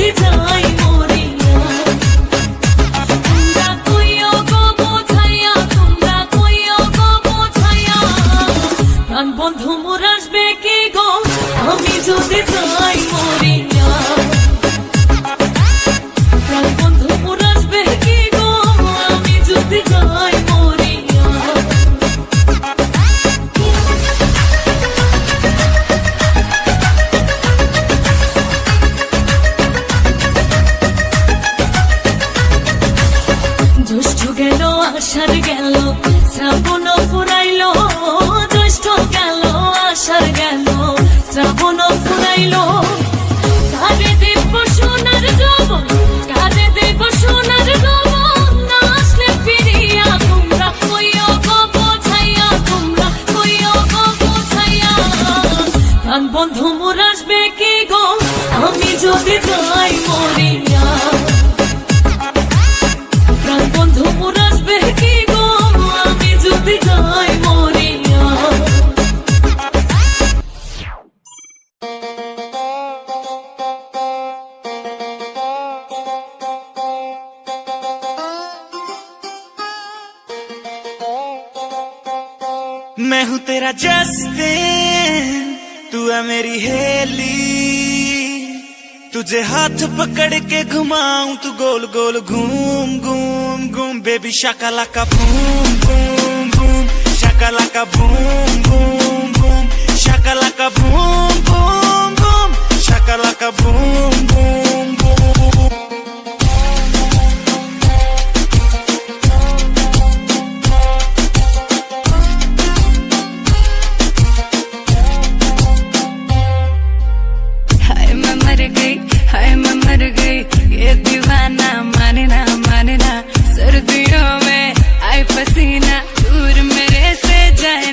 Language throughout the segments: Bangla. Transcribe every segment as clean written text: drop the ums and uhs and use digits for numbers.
যদি যাই মরিয়া তোমরা কইও গো বোঝাইয়া তোমরা কইও গো বোঝাইয়া প্রাণ বন্ধু মোর আসবে কি গো আমি যদি যাই মরিয়া প্রাণ বন্ধু মোর আসবে কি গো আমি যদি যাই মরিয়া জ্যৈষ্ঠ গেল আষাঢ় গেল শ্রাবণ ফুরাইল জ্যৈষ্ঠ গেল আষাঢ় গেল শ্রাবণ ফুরাইল কারে দেব সোনার যৌবন কারে দেব সোনার যৌবন না আসলে ফিরিয়া তোমরা কইও গো বোঝাইয়া তোমরা কইও গো বোঝাইয়া প্রাণ বন্ধু মোর আসবে কি গো আমি যদি যাই মরিয়া প্রাণ বন্ধু মোর আসবে কি গো আমি যদি যাই মরিয়া मैं हूँ तेरा जस्टिन तू है मेरी हेली तुझे हाथ पकड़ के घुमाऊं तू गोल गोल घूम घूम घूम बेबी शाकालाका boom boom boom Shakalaka boom boom boom Shakalaka boom boom boom Shakalaka boom boom boom हाय मैं मर गई ये दीवाना माने ना सर्दियों में आए पसीना दूर मेरे से जाए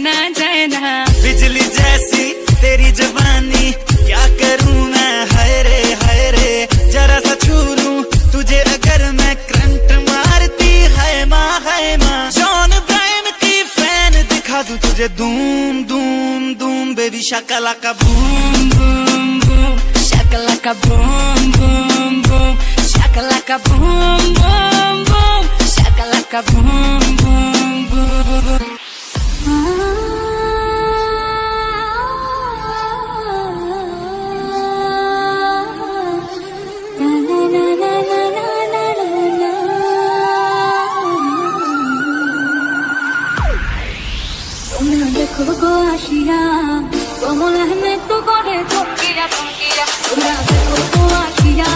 ना बिजली जैसी तेरी जवानी क्या करूं मैं हाय रे जरा सा छू लूं तुझे अगर मैं करंट मारती है माँ जॉन ब्रायन की फैन दिखा दूं तुझे धूम धूम धूम बेबी शाकालाका boom boom boom shakalaka boom boom boom shakalaka boom boom boom shakalaka boom boom boom তোমরা দেখো গো আসিয়া কমল আহমেদ তো করে থকিরা তোমরা দেখো গো আসিয়া